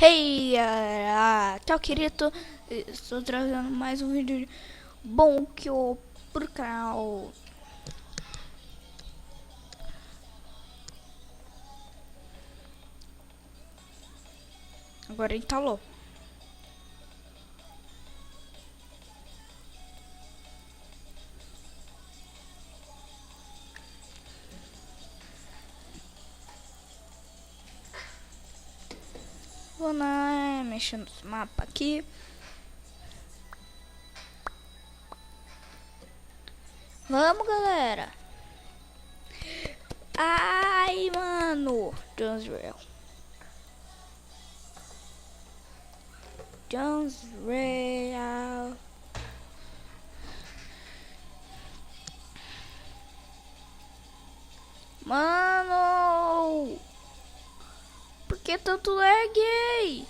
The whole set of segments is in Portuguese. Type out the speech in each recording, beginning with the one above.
Hey, tchau, querido. Estou trazendo mais um vídeo bom que eu pro canal. Agora entalou. Vou mexendo nos mapas aqui. Vamos, galera. Ai, mano. Jones Real. Mano. Por que tanto lag?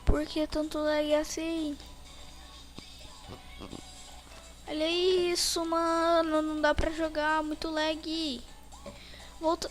Por que tanto lag assim? Olha isso, mano. Não dá pra jogar. Muito lag. Volta.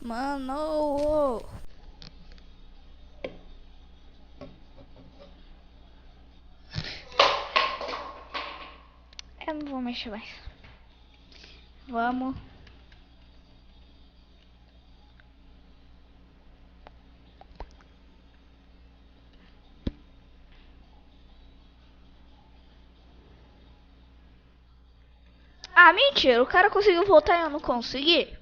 Mano. Eu não vou mexer mais. Vamos. Ah, mentira. O cara conseguiu voltar e eu não consegui.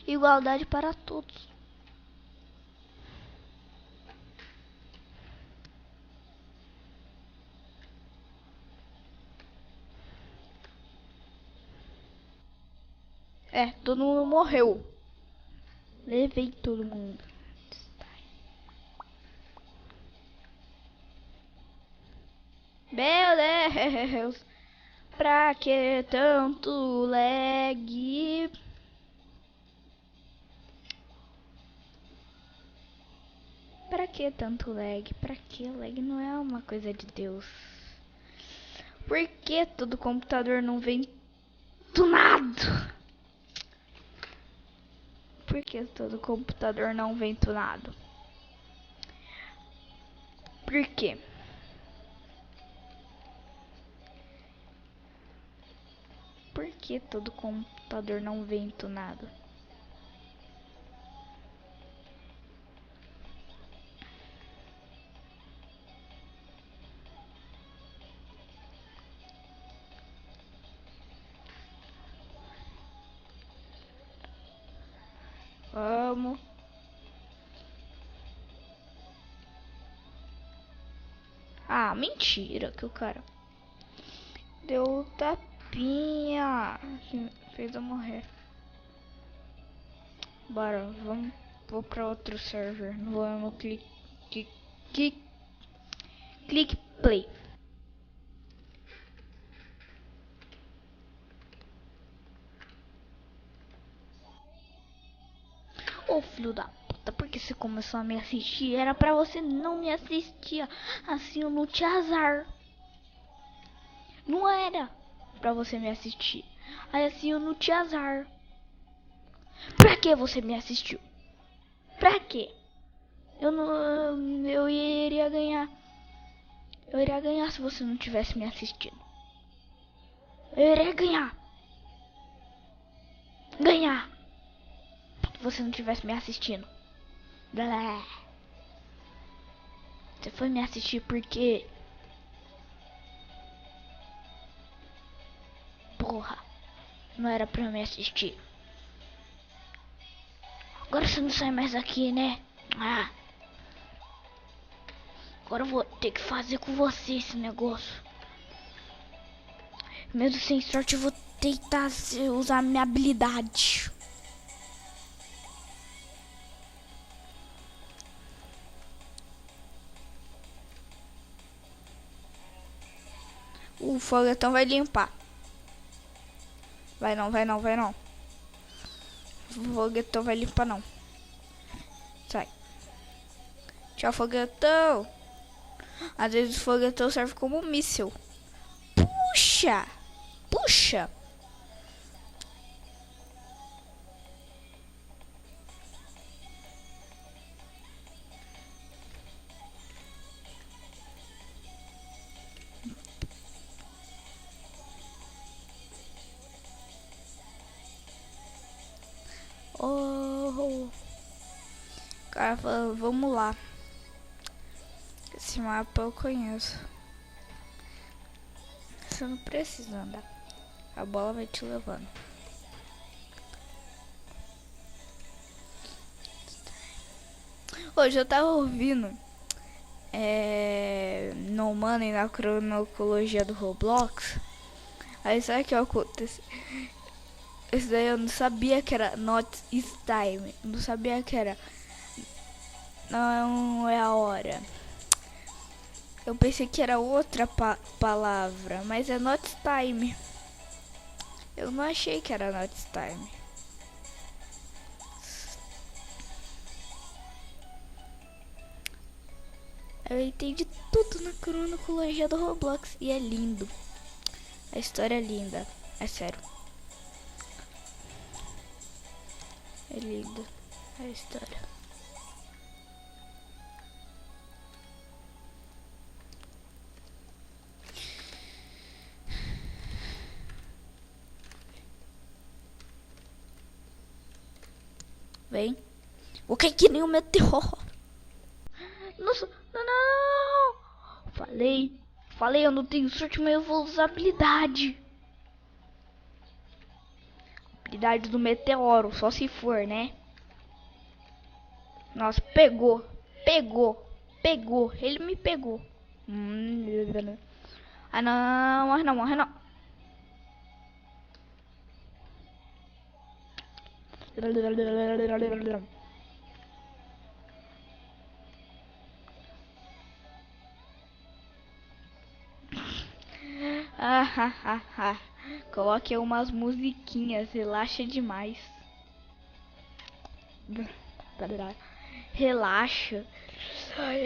Igualdade para todos. É, todo mundo morreu. Levei todo mundo. Meu Deus. Pra que tanto lag? Pra que tanto lag? Pra que lag não é uma coisa de Deus? Por que todo computador não vem tunado? Por que todo computador não vem tunado? Por quê? Por que todo computador não vem tunado? Vamos. Ah, mentira que o cara deu tapinha. Fez eu morrer. Bora, vamos. Vou pra outro server. Vamos, clique play. Ô filho da puta, por que você começou a me assistir? Era pra você não me assistir. Assim eu não te azar. Não era pra você me assistir. Aí assim eu não te azar. Pra que você me assistiu? Pra quê? Eu não. Eu iria ganhar. Eu iria ganhar se você não tivesse me assistindo. Eu iria ganhar. Ganhar. Se você não tivesse me assistindo. Blá. Você foi me assistir porque... Porra. Não era pra me assistir. Agora você não sai mais aqui, né? Ah. Agora eu vou ter que fazer com você esse negócio. Mesmo sem sorte eu vou tentar usar minha habilidade. O foguetão vai limpar. Vai não, vai não, vai não. O foguetão vai limpar não. Sai. Tchau, foguetão. Às vezes o foguetão serve como um míssil. Puxa! Puxa! Oh! O cara falou, vamos lá. Esse mapa eu conheço. Você não precisa andar. A bola vai te levando. Hoje eu tava ouvindo No Money na cronologia do Roblox. Aí sabe o que aconteceu? Esse daí eu não sabia que era Not Is Time. Não sabia que era não é a hora. Eu pensei que era outra palavra, mas é Not Time. Eu não achei que era Not Time. Eu entendi tudo na cronologia do Roblox e é lindo. A história é linda, é sério. É lindo a história. Vem. Vou cair que nem um meteoro. Nossa, não. Falei, eu não tenho sorte, mas eu vou usar habilidade. Habilidade do meteoro, só se for, né? Nossa, pegou. Ele me pegou. Ah, não, morre não. Coloque umas musiquinhas, relaxa demais. Relaxa.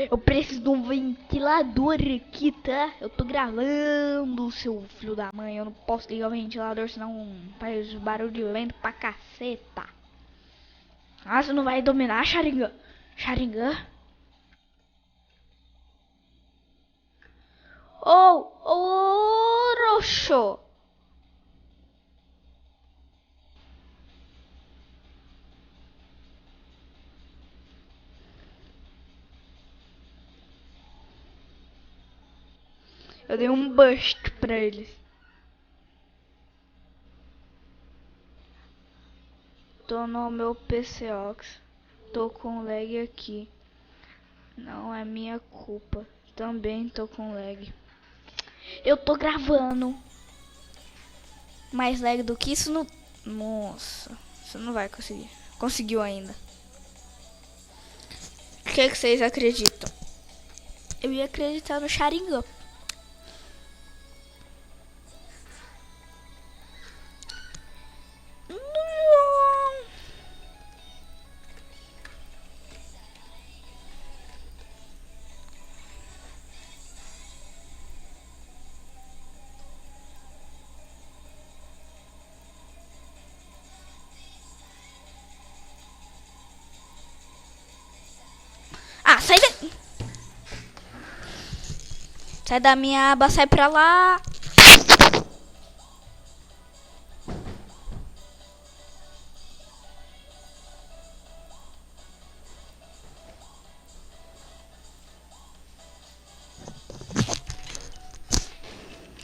Eu preciso de um ventilador aqui, tá? Eu tô gravando, seu filho da mãe. Eu não posso ligar o ventilador, senão faz barulho lento pra caceta. Ah, você não vai dominar, Sharingan? Roxo. Eu dei um bust pra eles. Tô no meu PCOX. Tô com lag aqui. Não é minha culpa. Também tô com lag. Eu tô gravando. Mais lag do que isso não... Nossa. Você não vai conseguir. Conseguiu ainda. O que vocês acreditam? Eu ia acreditar no Sharingan. Ah, sai daí! Sai da minha aba, sai pra lá!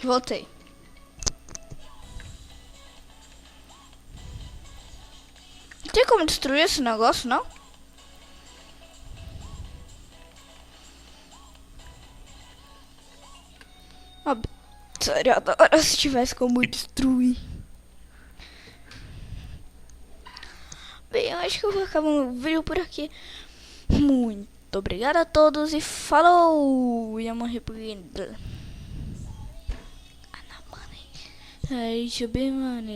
Voltei. Não tem como destruir esse negócio, não? Seria da hora se tivesse como destruir. Bem, eu acho que eu vou acabar o vídeo por aqui. Muito obrigada a todos e falou! Ia morrer por Aí, deixa eu ver, mano.